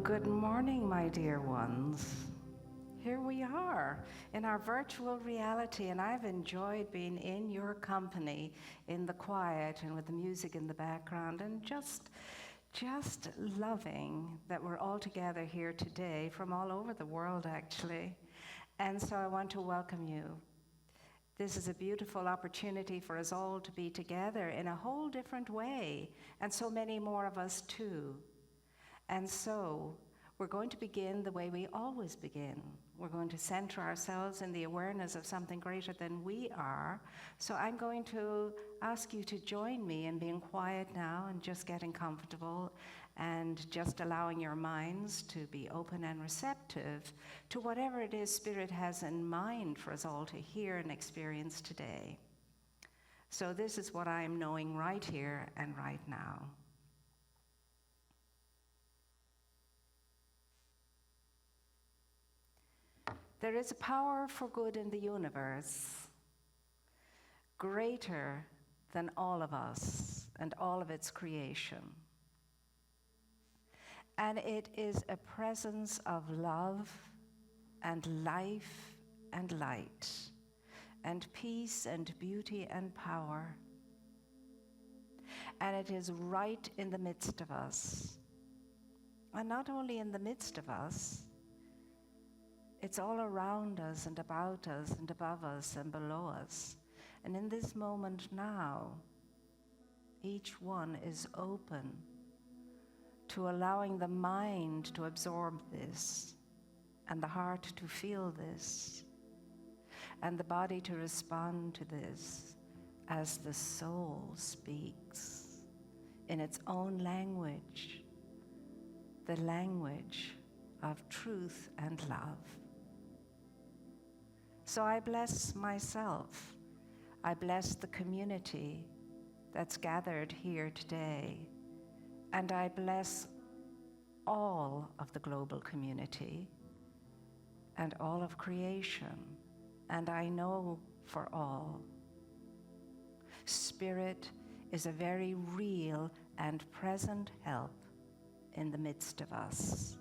Good morning, my dear ones. Here we are in our virtual reality, and I've enjoyed being in your company in the quiet and with the music in the background, and just loving that we're all together here today from all over the world, actually. And so I want to welcome you. This is a beautiful opportunity for us all to be together in a whole different way, and so many more of us too. And so we're going to begin the way we always begin. We're going to center ourselves in the awareness of something greater than we are. So I'm going to ask you to join me in being quiet now and just getting comfortable and just allowing your minds to be open and receptive to whatever it is Spirit has in mind for us all to hear and experience today. So this is what I'm knowing right here and right now. There is a power for good in the universe, greater than all of us and all of its creation. And it is a presence of love and life and light and peace and beauty and power. And it is right in the midst of us. And not only in the midst of us, it's all around us and about us and above us and below us. And in this moment now, each one is open to allowing the mind to absorb this, and the heart to feel this, and the body to respond to this as the soul speaks in its own language, the language of truth and love. So I bless myself. I bless the community that's gathered here today. And I bless all of the global community and all of creation. And I know for all, Spirit is a very real and present help in the midst of us.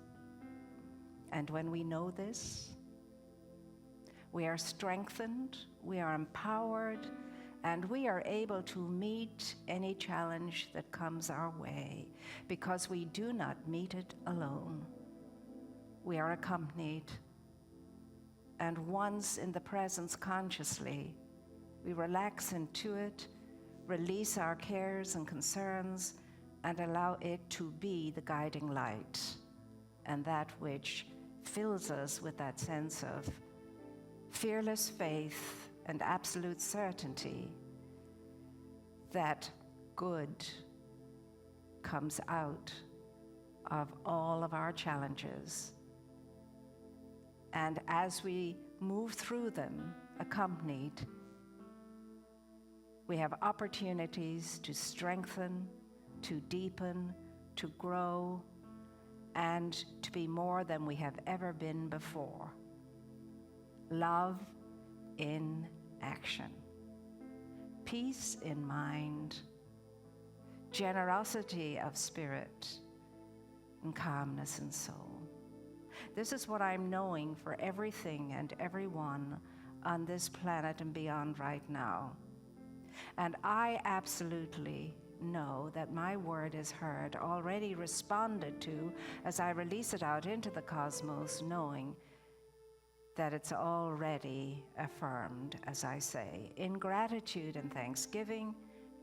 And when we know this, we are strengthened, we are empowered, and we are able to meet any challenge that comes our way, because we do not meet it alone. We are accompanied, and once in the presence consciously, we relax into it, release our cares and concerns, and allow it to be the guiding light, and that which fills us with that sense of fearless faith and absolute certainty that good comes out of all of our challenges. And as we move through them accompanied, we have opportunities to strengthen, to deepen, to grow, and to be more than we have ever been before. Love in action, peace in mind, generosity of spirit, and calmness in soul. This is what I'm knowing for everything and everyone on this planet and beyond right now. And I absolutely know that my word is heard, already responded to as I release it out into the cosmos, knowing that it's already affirmed, as I say, in gratitude and thanksgiving,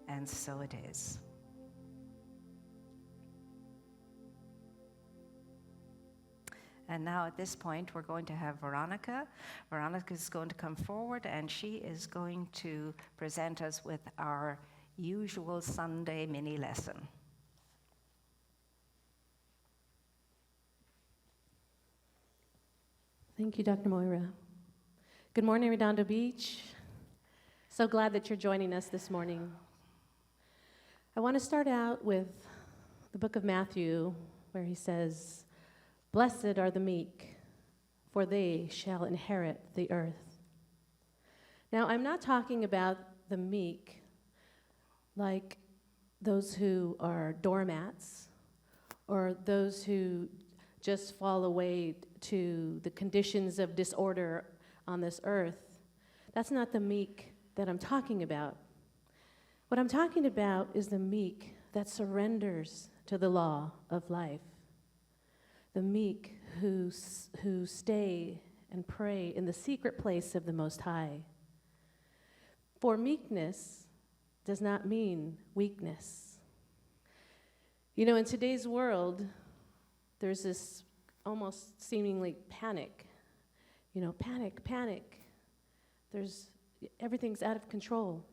and so it is. And now at this point, we're going to have Veronica. Veronica is going to come forward, and she is going to present us with our usual Sunday mini lesson. Thank you, Dr. Moira. Good morning, Redondo Beach. So glad that you're joining us this morning. I want to start out with the book of Matthew, where he says, "Blessed are the meek, for they shall inherit the earth." Now, I'm not talking about the meek like those who are doormats or those who just fall away to the conditions of disorder on this earth. That's not the meek that I'm talking about. What I'm talking about is the meek that surrenders to the law of life. The meek who stay and pray in the secret place of the Most High. For meekness does not mean weakness. You know, in today's world, there's this almost seemingly panic. You know, panic. Everything's out of control.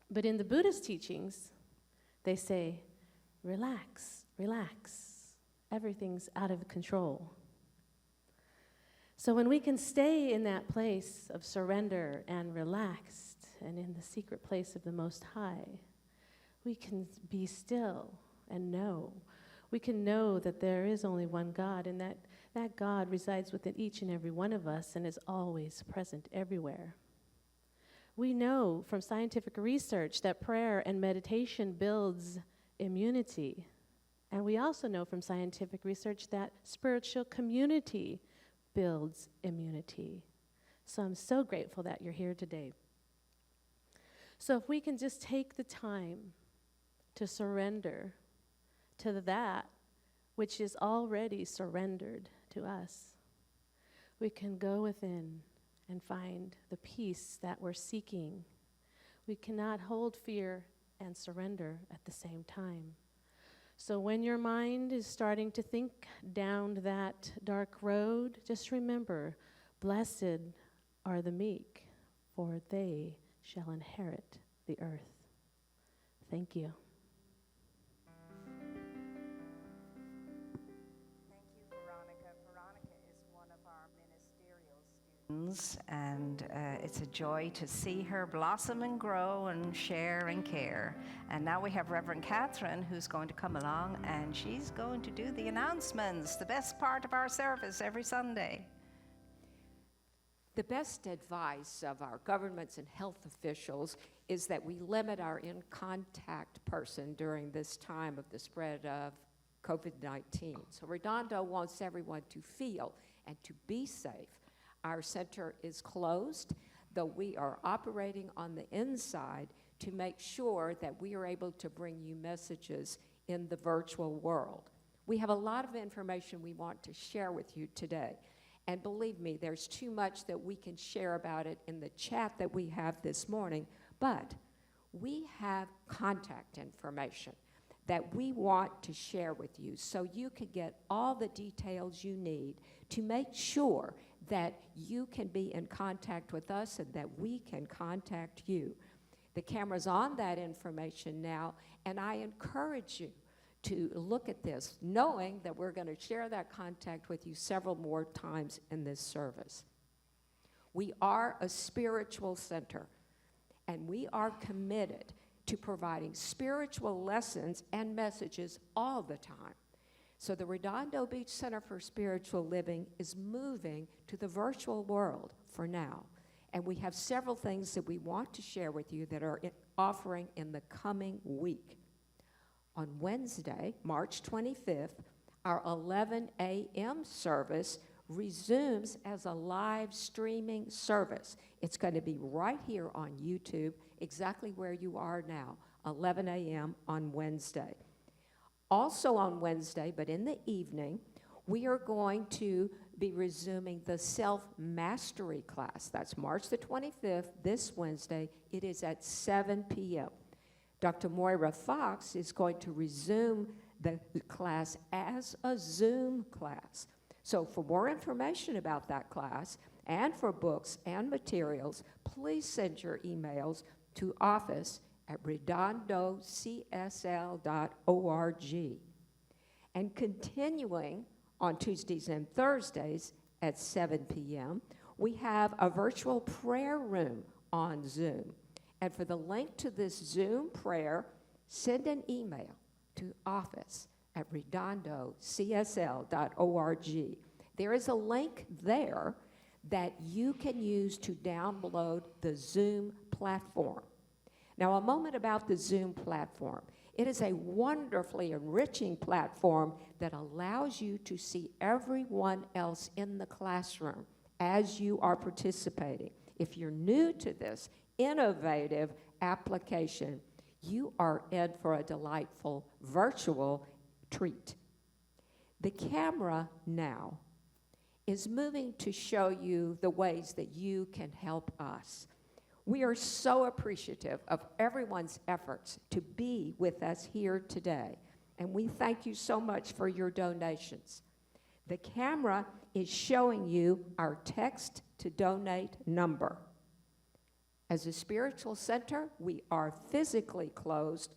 But in the Buddhist teachings, they say, relax. Everything's out of control. So when we can stay in that place of surrender and relaxed and in the secret place of the Most High, we can be still and know. We can know that there is only one God, and that God resides within each and every one of us and is always present everywhere. We know from scientific research that prayer and meditation builds immunity. And we also know from scientific research that spiritual community builds immunity. So I'm so grateful that you're here today. So if we can just take the time to surrender to that which is already surrendered to us, we can go within and find the peace that we're seeking. We cannot hold fear and surrender at the same time. So when your mind is starting to think down that dark road, just remember, blessed are the meek, for they shall inherit the earth. Thank you. Thank you, Veronica. Veronica is one of our ministerial students, and it's a joy to see her blossom and grow and share and care. And now we have Reverend Catherine, who's going to come along, and she's going to do the announcements, the best part of our service every Sunday. The best advice of our governments and health officials is that we limit our in-contact person during this time of the spread of COVID-19. So Redondo wants everyone to feel and to be safe. Our center is closed, though we are operating on the inside to make sure that we are able to bring you messages in the virtual world. We have a lot of information we want to share with you today. And believe me, there's too much that we can share about it in the chat that we have this morning, but we have contact information that we want to share with you so you can get all the details you need to make sure that you can be in contact with us and that we can contact you. The camera's on that information now, and I encourage you to look at this, knowing that we're going to share that contact with you several more times in this service. We are a spiritual center, and we are committed to providing spiritual lessons and messages all the time. So the Redondo Beach Center for Spiritual Living is moving to the virtual world for now. And we have several things that we want to share with you that are offering in the coming week. On Wednesday, March 25th, our 11 a.m. service resumes as a live streaming service. It's going to be right here on YouTube, exactly where you are now, 11 a.m. on Wednesday. Also on Wednesday, but in the evening, we are going to be resuming the self-mastery class. That's March the 25th, this Wednesday. It is at 7 p.m. Dr. Moira Foxe is going to resume the class as a Zoom class. So for more information about that class and for books and materials, please send your emails to office@redondocsl.org. And continuing on Tuesdays and Thursdays at 7 p.m., we have a virtual prayer room on Zoom. And for the link to this Zoom prayer, send an email to office@redondocsl.org. There is a link there that you can use to download the Zoom platform. Now, a moment about the Zoom platform. It is a wonderfully enriching platform that allows you to see everyone else in the classroom as you are participating. If you're new to this innovative application, you are in for a delightful virtual treat. The camera now is moving to show you the ways that you can help us. We are so appreciative of everyone's efforts to be with us here today, and we thank you so much for your donations. The camera is showing you our text to donate number. As a spiritual center, we are physically closed,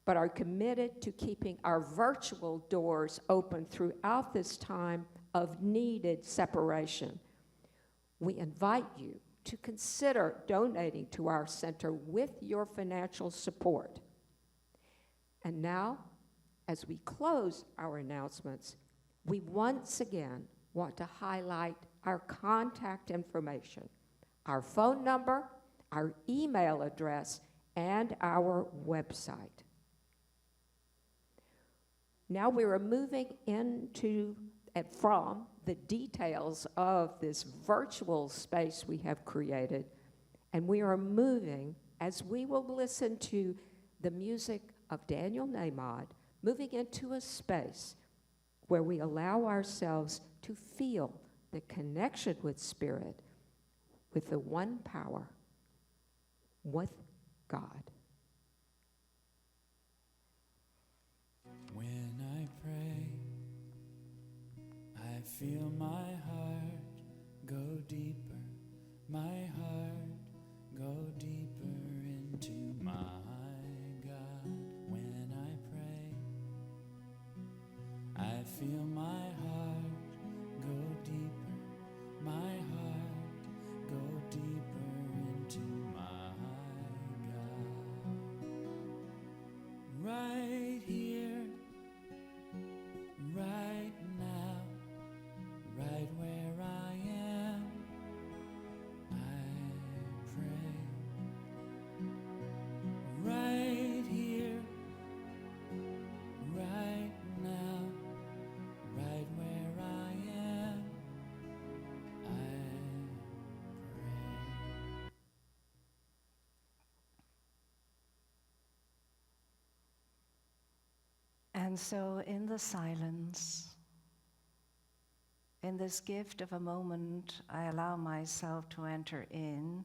but are committed to keeping our virtual doors open throughout this time of needed separation. We invite you to consider donating to our center with your financial support. And now, as we close our announcements, we once again want to highlight our contact information, our phone number, our email address, and our website. Now we are moving into and from the details of this virtual space we have created, and we are moving, as we will listen to the music of Daniel Nahmod, moving into a space where we allow ourselves to feel the connection with Spirit, with the one power, with God. When I pray, I feel my heart go deeper, my heart go deeper into my God. When I pray, I feel my heart go deeper, my heart go deeper into my God. Right here, right now, right where I am, I pray. Right here, right now, right where I am, I pray. And so in the silence, in this gift of a moment, I allow myself to enter into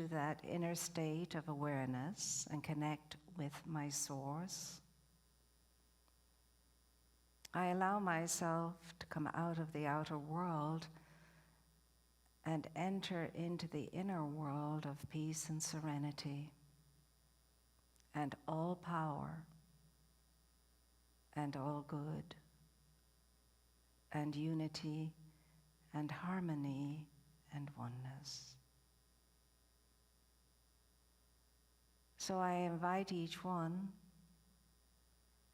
that inner state of awareness and connect with my source. I allow myself to come out of the outer world and enter into the inner world of peace and serenity and all power and all good and unity and harmony and oneness. So I invite each one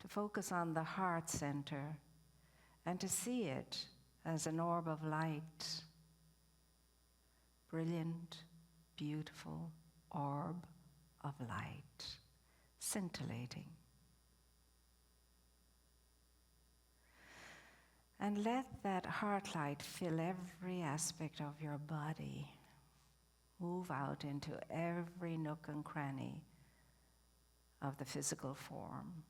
to focus on the heart center and to see it as an orb of light, brilliant, beautiful orb of light, scintillating. And let that heart light fill every aspect of your body, move out into every nook and cranny of the physical form,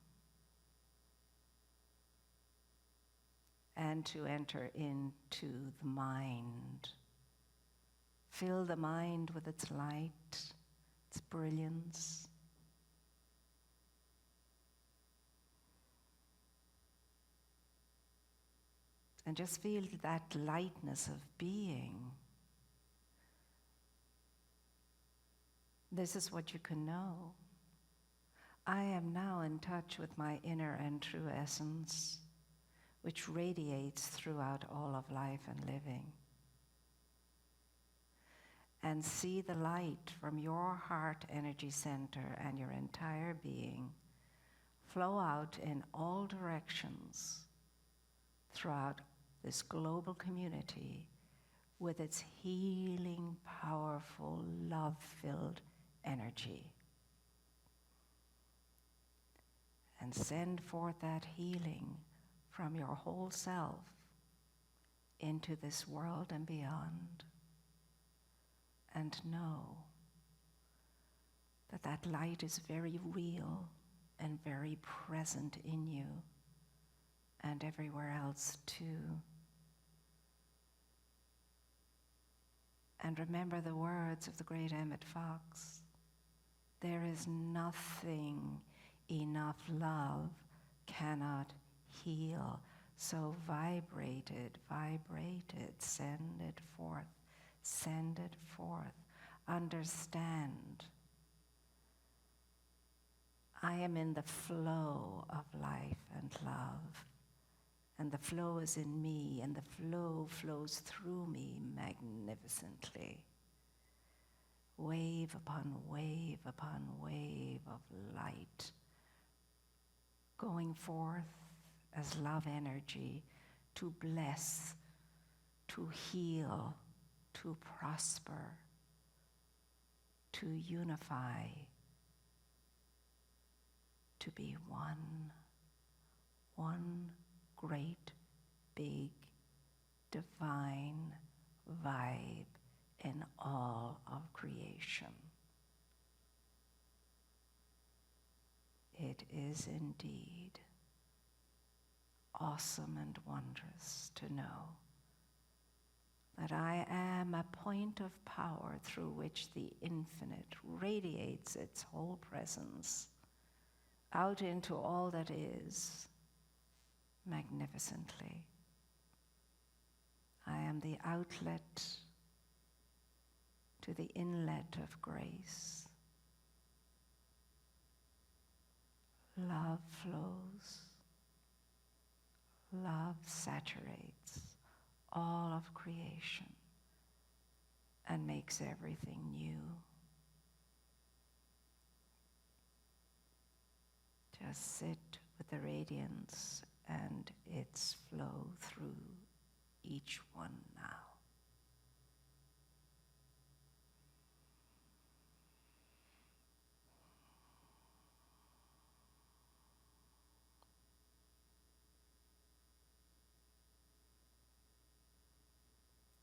and to enter into the mind. Fill the mind with its light, its brilliance. And just feel that lightness of being. This is what you can know. I am now in touch with my inner and true essence, which radiates throughout all of life and living. And see the light from your heart energy center and your entire being flow out in all directions throughout this global community with its healing, powerful, love-filled energy. and send forth that healing from your whole self into this world and beyond. And know that that light is very real and very present in you and everywhere else too. And remember the words of the great Emmett Fox. There is nothing enough love cannot heal. So vibrate it, send it forth, send it forth. Understand. I am in the flow of life and love. And the flow is in me, and the flow flows through me magnificently. Wave upon wave upon wave of light, going forth as love energy to bless, to heal, to prosper, to unify, to be one great, big, divine vibe in all of creation. It is indeed awesome and wondrous to know that I am a point of power through which the infinite radiates its whole presence out into all that is magnificently. I am the outlet to the inlet of grace. Love flows. Love saturates all of creation and makes everything new. Just sit with the radiance and its flow through each one now.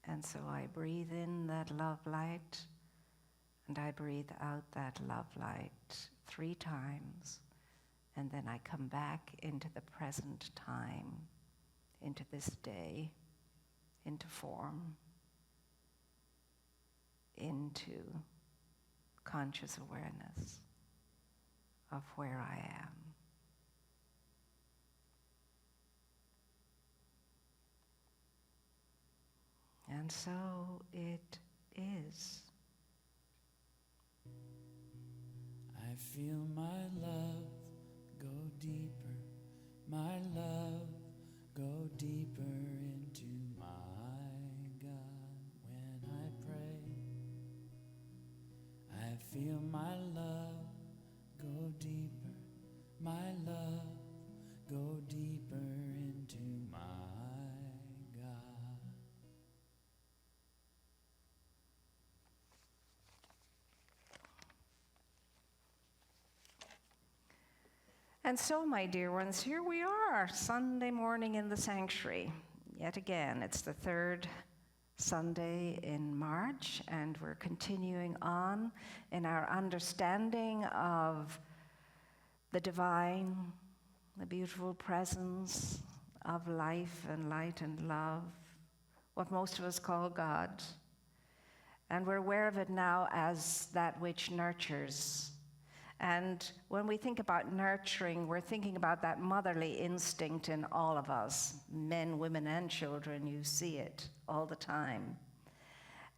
And so I breathe in that love light, and I breathe out that love light 3 times, and then I come back into the present time, into this day, into form, into conscious awareness of where I am. And so it is. I feel my love go deeper, my love go deeper into my God when I pray. I feel my love go deeper, my love go deeper into my God. And so, my dear ones, here we are, Sunday morning in the sanctuary. Yet again, it's the 3rd Sunday in March, and we're continuing on in our understanding of the divine, the beautiful presence of life and light and love, what most of us call God. And we're aware of it now as that which nurtures. And when we think about nurturing, we're thinking about that motherly instinct in all of us, men, women, and children. You see it all the time.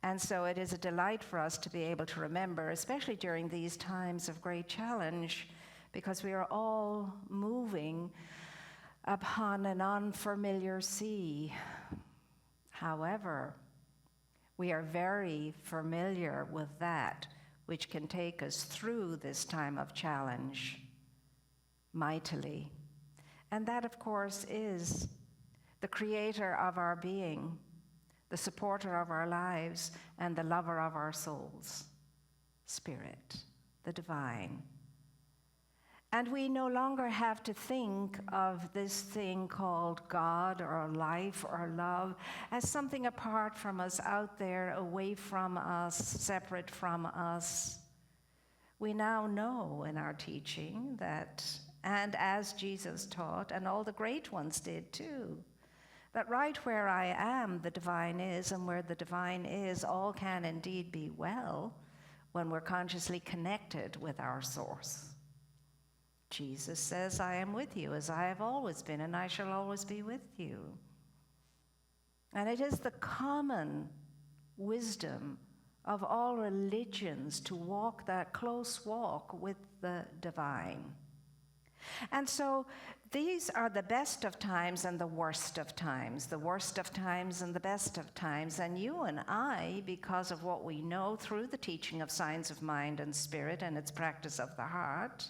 And so it is a delight for us to be able to remember, especially during these times of great challenge, because we are all moving upon an unfamiliar sea. However, we are very familiar with that which can take us through this time of challenge mightily. And that, of course, is the creator of our being, the supporter of our lives, and the lover of our souls, Spirit, the divine. And we no longer have to think of this thing called God or life or love as something apart from us, out there, away from us, separate from us. We now know in our teaching that, and as Jesus taught, and all the great ones did too, that right where I am, the divine is, and where the divine is, all can indeed be well when we're consciously connected with our source. Jesus says, I am with you as I have always been, and I shall always be with you. And it is the common wisdom of all religions to walk that close walk with the divine. And so these are the best of times and the worst of times and the best of times. And you and I, because of what we know through the teaching of Signs of Mind and Spirit and its practice of the heart,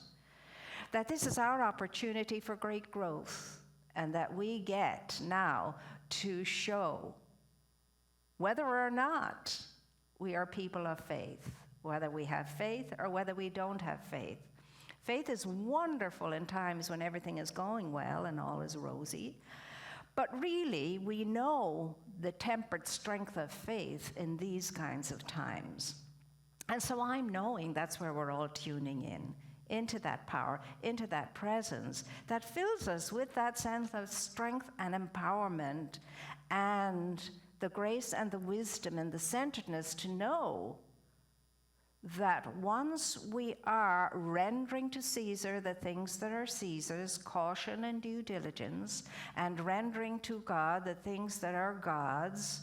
that this is our opportunity for great growth, and that we get now to show whether or not we are people of faith, whether we have faith or whether we don't have faith. Faith is wonderful in times when everything is going well and all is rosy, but really we know the tempered strength of faith in these kinds of times. And so I'm knowing that's where we're all tuning in, into that power, into that presence that fills us with that sense of strength and empowerment and the grace and the wisdom and the centeredness to know that once we are rendering to Caesar the things that are Caesar's, caution and due diligence, and rendering to God the things that are God's,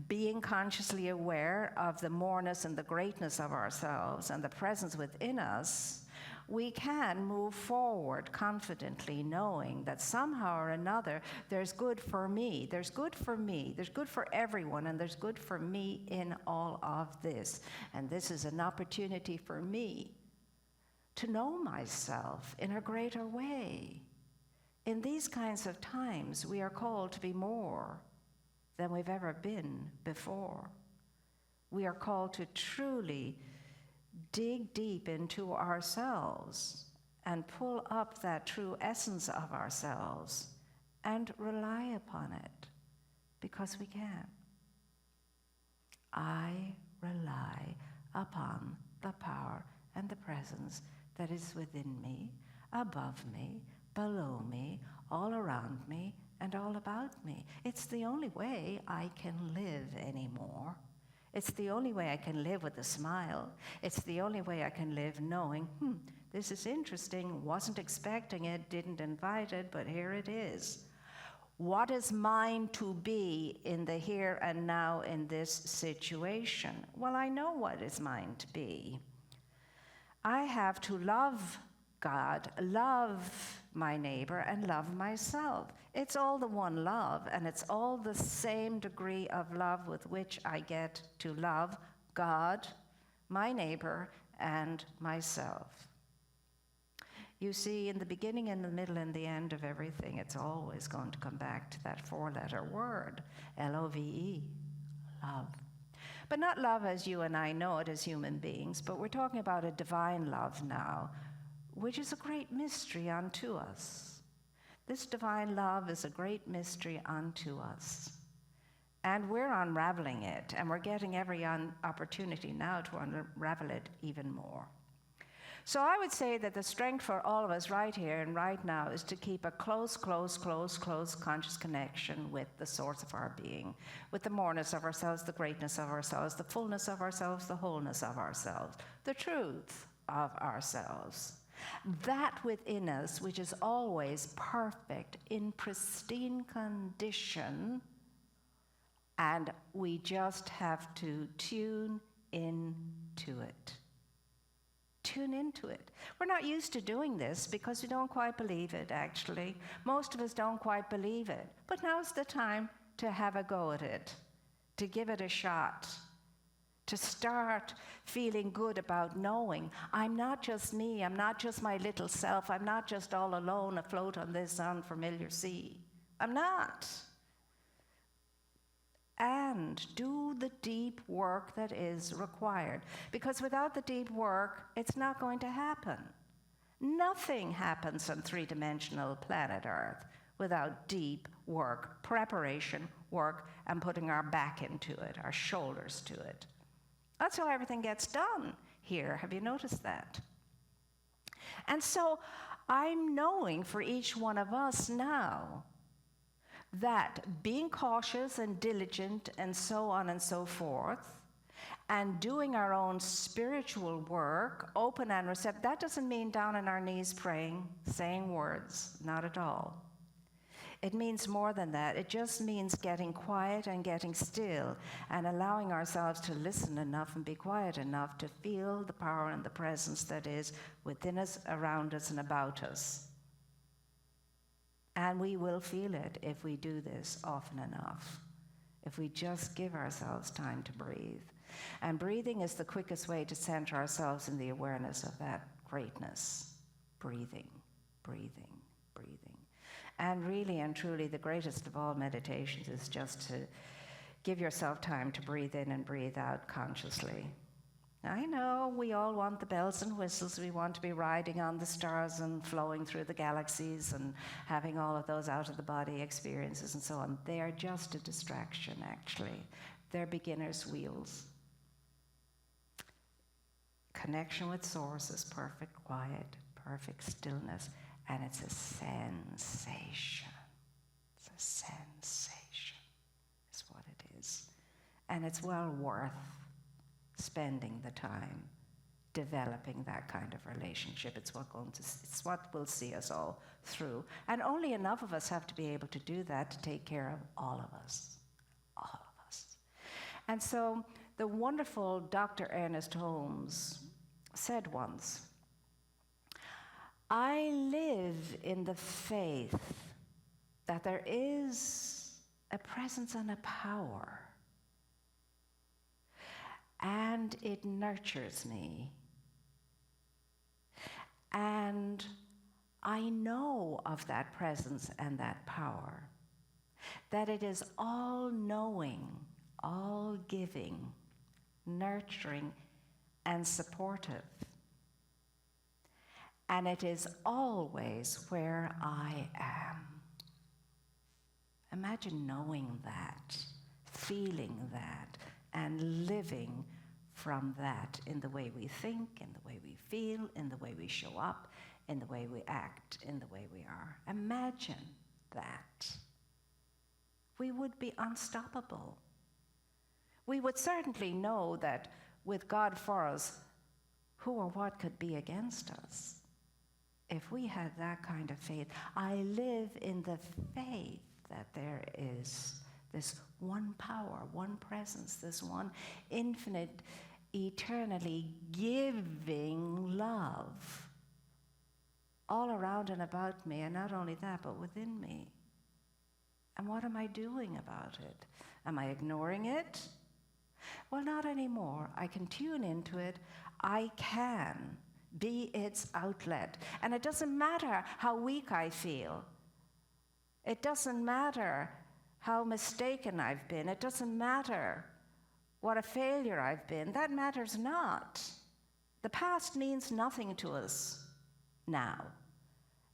being consciously aware of the moreness and the greatness of ourselves and the presence within us, we can move forward confidently, knowing that somehow or another there's good for me, there's good for me, there's good for everyone, and there's good for me in all of this. And this is an opportunity for me to know myself in a greater way. In these kinds of times, we are called to be more than we've ever been before. We are called to truly dig deep into ourselves and pull up that true essence of ourselves and rely upon it, because we can. I rely upon the power and the presence that is within me, above me, below me, all around me, and all about me. It's the only way I can live anymore. It's the only way I can live with a smile. It's the only way I can live knowing, this is interesting, wasn't expecting it, didn't invite it, but here it is. What is mine to be in the here and now in this situation? Well, I know what is mine to be. I have to love God, love my neighbor, and love myself. It's all the one love, and it's all the same degree of love with which I get to love God, my neighbor, and myself. You see, in the beginning, in the middle, and the end of everything, it's always going to come back to that four-letter word, L-O-V-E, love. But not love as you and I know it as human beings, but we're talking about a divine love now, which is a great mystery unto us. This divine love is a great mystery unto us. And we're unraveling it, and we're getting every opportunity now to unravel it even more. So I would say that the strength for all of us right here and right now is to keep a close conscious connection with the source of our being, with the moreness of ourselves, the greatness of ourselves, the fullness of ourselves, the wholeness of ourselves, the truth of ourselves. That within us, which is always perfect, in pristine condition, and we just have to tune into it. Tune into it. We're not used to doing this because we don't quite believe it, actually. Most of us don't quite believe it. But now's the time to have a go at it, to give it a shot, to start feeling good about knowing I'm not just me, I'm not just my little self, I'm not just all alone afloat on this unfamiliar sea. I'm not. And do the deep work that is required. Because without the deep work, it's not going to happen. Nothing happens on three-dimensional planet Earth without deep work, preparation, work, and putting our back into it, our shoulders to it. That's how everything gets done here. Have you noticed that? And so I'm knowing for each one of us now that being cautious and diligent and so on and so forth, and doing our own spiritual work, open and receptive, that doesn't mean down on our knees praying, saying words, not at all. It means more than that. It just means getting quiet and getting still and allowing ourselves to listen enough and be quiet enough to feel the power and the presence that is within us, around us, and about us. And we will feel it if we do this often enough, if we just give ourselves time to breathe. And breathing is the quickest way to center ourselves in the awareness of that greatness. Breathing, breathing, breathing. And really and truly, the greatest of all meditations is just to give yourself time to breathe in and breathe out consciously. I know we all want the bells and whistles. We want to be riding on the stars and flowing through the galaxies and having all of those out-of-the-body experiences and so on. They are just a distraction, actually. They're beginner's wheels. Connection with Source is perfect quiet, perfect stillness, and it's a sensation. It's a sensation, is what it is. And it's well worth spending the time developing that kind of relationship. It's what will see us all through. And only enough of us have to be able to do that to take care of all of us. All of us. And so the wonderful Dr. Ernest Holmes said once, I live in the faith that there is a presence and a power, and it nurtures me. And I know of that presence and that power, that it is all-knowing, all-giving, nurturing, and supportive. And it is always where I am. Imagine knowing that, feeling that, and living from that in the way we think, in the way we feel, in the way we show up, in the way we act, in the way we are. Imagine that. We would be unstoppable. We would certainly know that with God for us, who or what could be against us? If we had that kind of faith. I live in the faith that there is this one power, one presence, this one infinite, eternally giving love all around and about me, and not only that, but within me. And what am I doing about it? Am I ignoring it? Well, not anymore. I can tune into it. I can be its outlet. And it doesn't matter how weak I feel. It doesn't matter how mistaken I've been. It doesn't matter what a failure I've been. That matters not. The past means nothing to us now.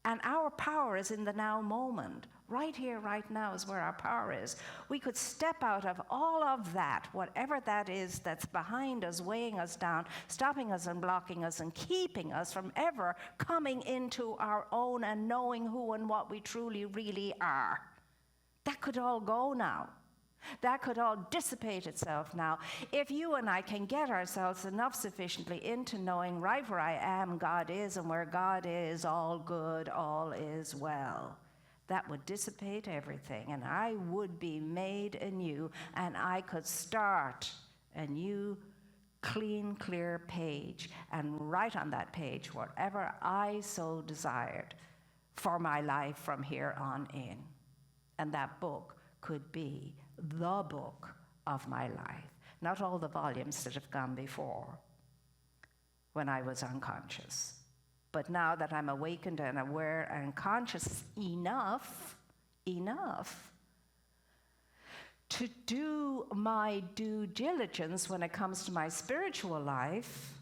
And our power is in the now moment. Right here, right now is where our power is. We could step out of all of that, whatever that is that's behind us, weighing us down, stopping us and blocking us and keeping us from ever coming into our own and knowing who and what we truly, really are. That could all go now. That could all dissipate itself now. If you and I can get ourselves enough sufficiently into knowing right where I am, God is, and where God is, all good, all is well. That would dissipate everything, and I would be made anew, and I could start a new, clean, clear page, and write on that page whatever I so desired for my life from here on in. And that book could be the book of my life, not all the volumes that have gone before when I was unconscious. But now that I'm awakened and aware and conscious enough to do my due diligence when it comes to my spiritual life,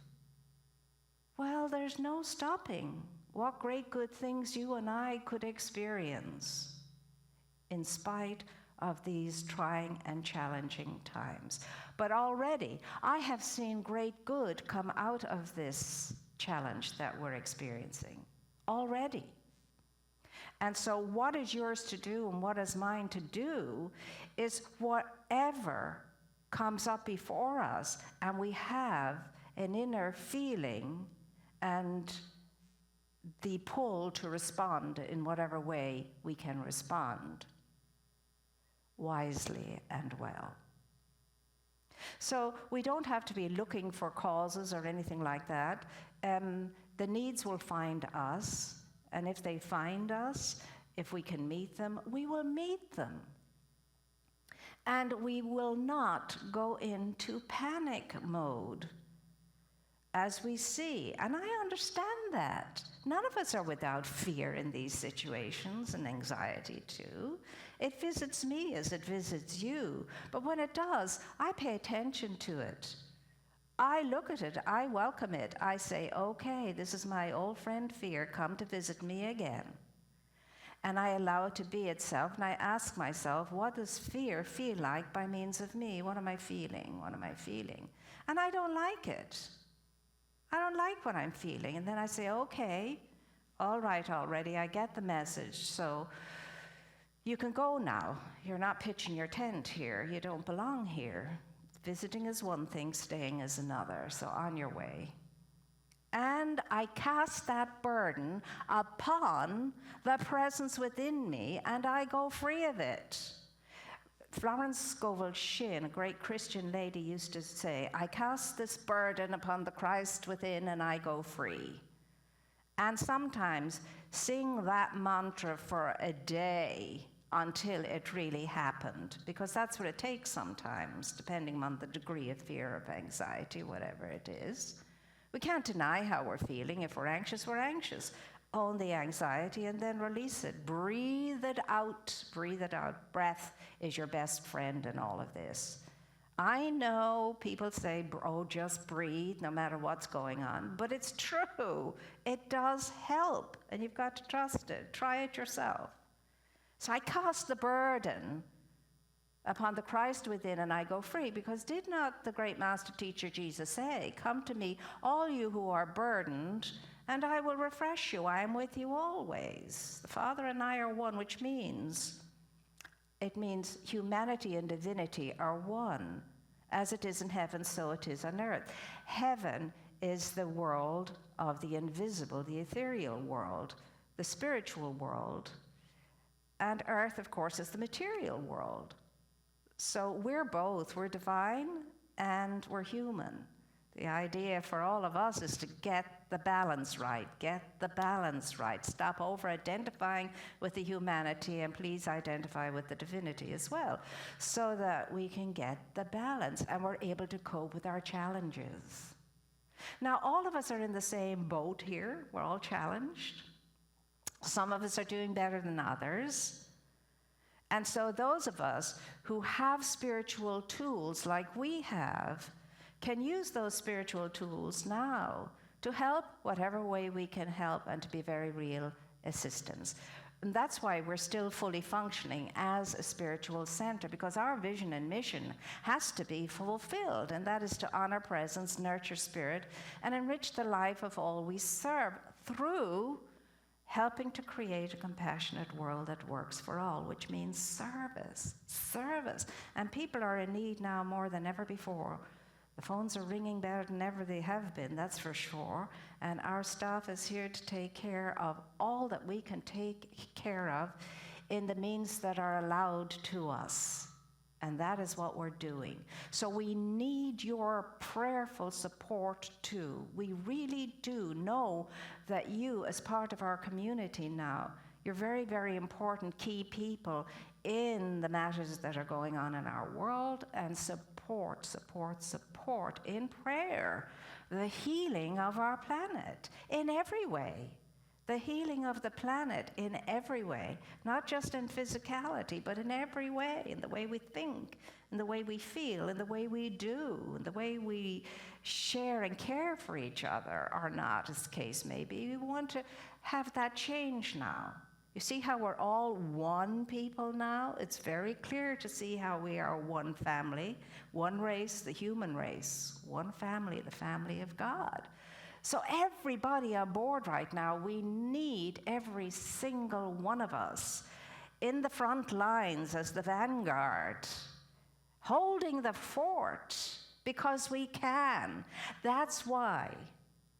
well, there's no stopping what great good things you and I could experience in spite of these trying and challenging times. But already, I have seen great good come out of this challenge that we're experiencing. Already. And so what is yours to do and what is mine to do is whatever comes up before us and we have an inner feeling and the pull to respond in whatever way we can respond wisely and well. So we don't have to be looking for causes or anything like that. The needs will find us, and if they find us, if we can meet them, we will meet them. And we will not go into panic mode as we see. And I understand that. None of us are without fear in these situations, and anxiety too. It visits me as it visits you. But when it does, I pay attention to it. I look at it, I welcome it. I say, okay, this is my old friend fear, come to visit me again. And I allow it to be itself, and I ask myself, what does fear feel like by means of me? What am I feeling? What am I feeling? And I don't like it. I don't like what I'm feeling. And then I say, okay, all right already, I get the message. So you can go now. You're not pitching your tent here. You don't belong here. Visiting is one thing, staying is another. So on your way. And I cast that burden upon the presence within me, and I go free of it. Florence Scovel Shinn, a great Christian lady, used to say, I cast this burden upon the Christ within and I go free. And sometimes sing that mantra for a day until it really happened, because that's what it takes sometimes, depending on the degree of fear, of anxiety, whatever it is. We can't deny how we're feeling. If we're anxious, we're anxious. Own the anxiety and then release it. Breathe it out. Breathe it out. Breath is your best friend in all of this. I know people say, oh, just breathe no matter what's going on. But it's true. It does help. And you've got to trust it. Try it yourself. So I cast the burden upon the Christ within and I go free, because did not the great master teacher Jesus say, come to me, all you who are burdened, and I will refresh you. I am with you always. The Father and I are one, which means, it means humanity and divinity are one. As it is in heaven, so it is on earth. Heaven is the world of the invisible, the ethereal world, the spiritual world. And earth, of course, is the material world. So we're both. We're divine and we're human. The idea for all of us is to get the balance right. Get the balance right. Stop over-identifying with the humanity and please identify with the divinity as well, so that we can get the balance and we're able to cope with our challenges. Now, all of us are in the same boat here. We're all challenged. Some of us are doing better than others. And so those of us who have spiritual tools like we have can use those spiritual tools now to help whatever way we can help and to be very real assistance. And that's why we're still fully functioning as a spiritual center, because our vision and mission has to be fulfilled, and that is to honor presence, nurture spirit, and enrich the life of all we serve through helping to create a compassionate world that works for all, which means service, service. And people are in need now more than ever before. The phones are ringing better than ever they have been, that's for sure. And our staff is here to take care of all that we can take care of in the means that are allowed to us. And that is what we're doing. So we need your prayerful support too. We really do know that you, as part of our community now, you're very, very important key people in the matters that are going on in our world, and support in prayer the healing of our planet in every way. the healing of the planet in every way, not just in physicality, but in every way, in the way we think, in the way we feel, in the way we do, in the way we share and care for each other, or not, as the case may be. We want to have that change now. You see how we're all one people now? It's very clear to see how we are one family, one race, the human race, one family, the family of God. So everybody on board right now, we need every single one of us in the front lines as the vanguard, holding the fort because we can. That's why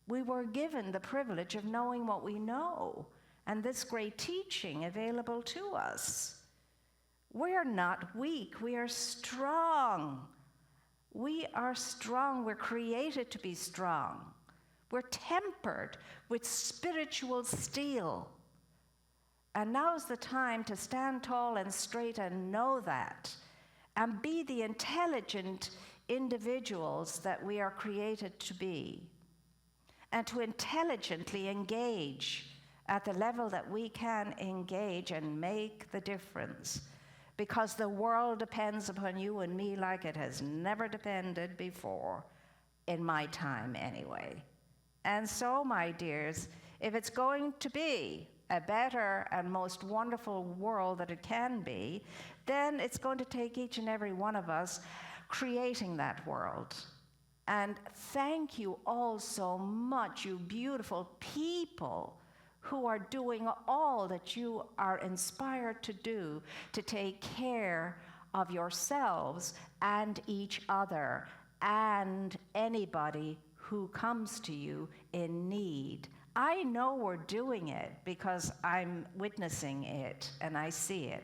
we were given the privilege of knowing what we know and this great teaching available to us. We're not weak, we are strong. We are strong, we're created to be strong. We're tempered with spiritual steel. And now's the time to stand tall and straight and know that, and be the intelligent individuals that we are created to be, and to intelligently engage at the level that we can engage and make the difference, because the world depends upon you and me like it has never depended before, in my time anyway. And so, my dears, if it's going to be a better and most wonderful world that it can be, then it's going to take each and every one of us creating that world. And thank you all so much, you beautiful people who are doing all that you are inspired to do to take care of yourselves and each other and anybody who comes to you in need. I know we're doing it because I'm witnessing it and I see it.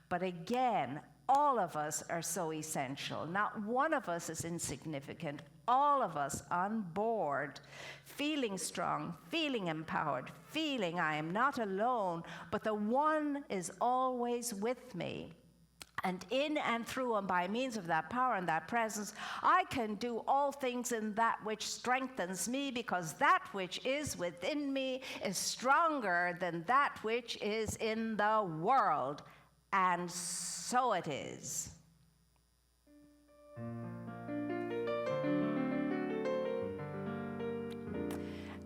But again, all of us are so essential. Not one of us is insignificant. All of us on board, feeling strong, feeling empowered, feeling I am not alone, but the one is always with me. And in and through and by means of that power and that presence, I can do all things in that which strengthens me, because that which is within me is stronger than that which is in the world. And so it is.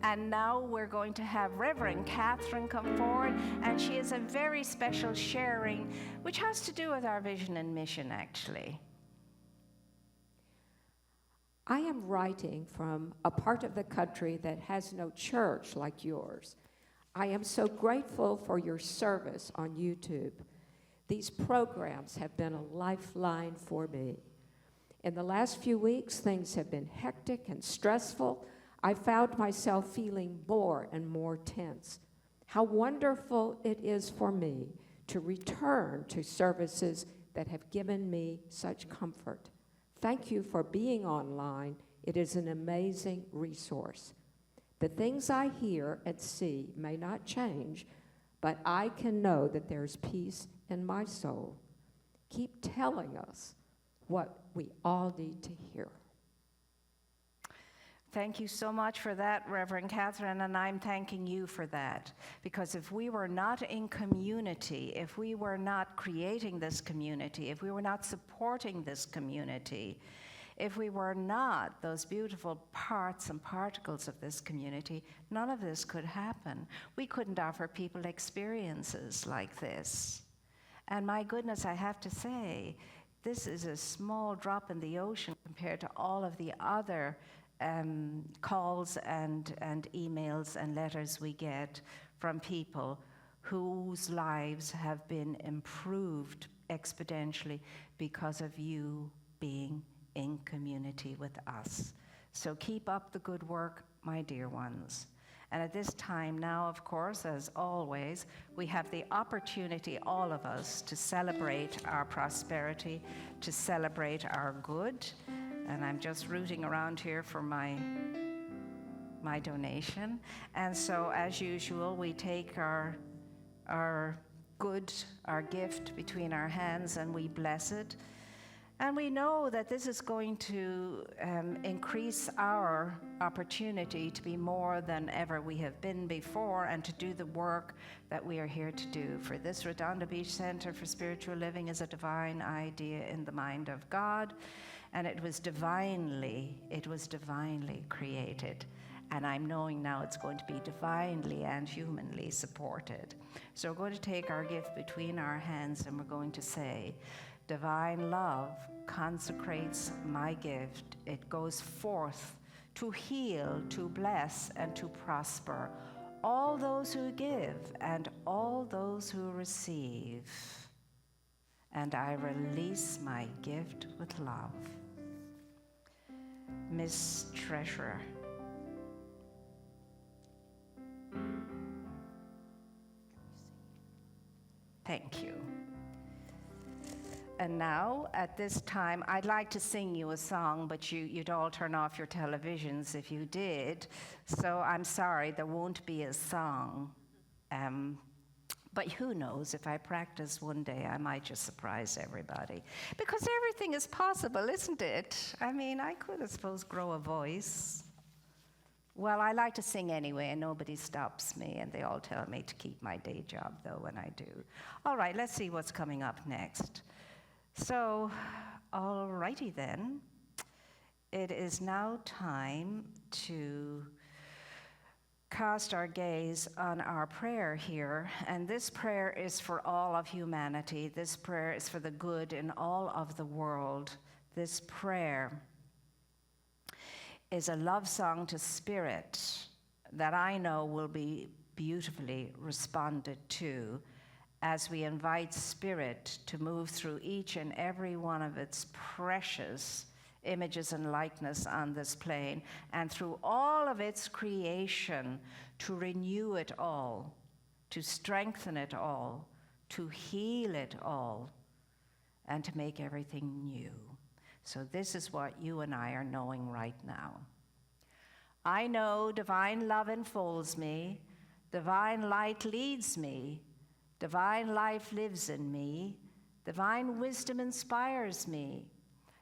And now we're going to have Reverend Catherine come forward, and she has a very special sharing, which has to do with our vision and mission, actually. I am writing from a part of the country that has no church like yours. I am so grateful for your service on YouTube. These programs have been a lifeline for me. In the last few weeks, things have been hectic and stressful. I found myself feeling more and more tense. How wonderful it is for me to return to services that have given me such comfort. Thank you for being online. It is an amazing resource. The things I hear and see may not change, but I can know that there's peace in my soul. Keep telling us what we all need to hear. Thank you so much for that, Reverend Catherine, and I'm thanking you for that. Because if we were not in community, if we were not creating this community, if we were not supporting this community, if we were not those beautiful parts and particles of this community, none of this could happen. We couldn't offer people experiences like this. And my goodness, I have to say, this is a small drop in the ocean compared to all of the other calls and emails and letters we get from people whose lives have been improved exponentially because of you being in community with us. So keep up the good work, my dear ones. And at this time now, of course, as always, we have the opportunity, all of us, to celebrate our prosperity, to celebrate our good. And I'm just rooting around here for my donation. And so, as usual, we take our good, our gift between our hands, and we bless it. And we know that this is going to increase our opportunity to be more than ever we have been before and to do the work that we are here to do. For this Redondo Beach Center for Spiritual Living is a divine idea in the mind of God, and it was divinely created. And I'm knowing now it's going to be divinely and humanly supported. So we're going to take our gift between our hands and we're going to say, divine love consecrates my gift. It goes forth to heal, to bless, and to prosper all those who give and all those who receive. And I release my gift with love. Miss Treasurer. Thank you. And now, at this time, I'd like to sing you a song, but you'd all turn off your televisions if you did. So I'm sorry, there won't be a song. But who knows, if I practice one day, I might just surprise everybody. Because everything is possible, isn't it? I mean, I could, I suppose, grow a voice. Well, I like to sing anyway, and nobody stops me, and they all tell me to keep my day job, though, when I do. All right, let's see what's coming up next. So, all righty then. It is now time to cast our gaze on our prayer here, and this prayer is for all of humanity. This prayer is for the good in all of the world. This prayer is a love song to Spirit that I know will be beautifully responded to as we invite Spirit to move through each and every one of its precious images and likeness on this plane, and through all of its creation to renew it all, to strengthen it all, to heal it all, and to make everything new. So this is what you and I are knowing right now. I know divine love enfolds me, divine light leads me, divine life lives in me, divine wisdom inspires me,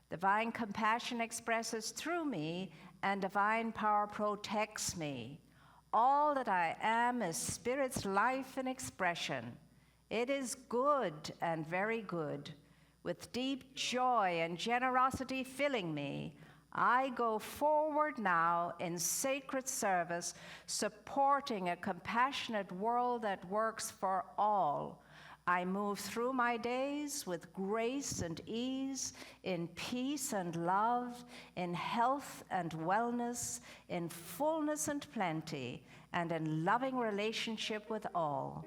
divine compassion expresses through me, and divine power protects me. All that I am is Spirit's life and expression. It is good and very good. With deep joy and generosity filling me, I go forward now in sacred service, supporting a compassionate world that works for all. I move through my days with grace and ease, in peace and love, in health and wellness, in fullness and plenty, and in loving relationship with all.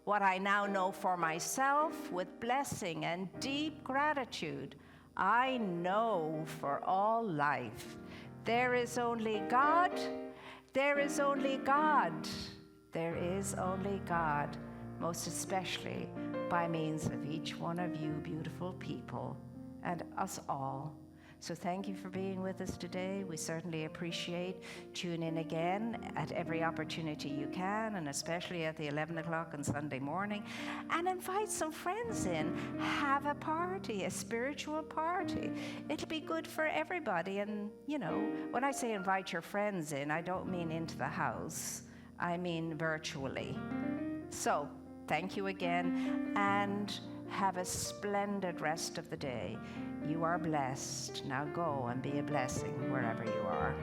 What I now know for myself, with blessing and deep gratitude, I know for all life. There is only God, there is only God, there is only God, most especially by means of each one of you beautiful people and us all. So thank you for being with us today. We certainly appreciate. Tune in again at every opportunity you can, and especially at the 11 o'clock on Sunday morning. And invite some friends in. Have a party, a spiritual party. It'll be good for everybody. And, you know, when I say invite your friends in, I don't mean into the house. I mean virtually. So thank you again, and have a splendid rest of the day. You are blessed. Now go and be a blessing wherever you are.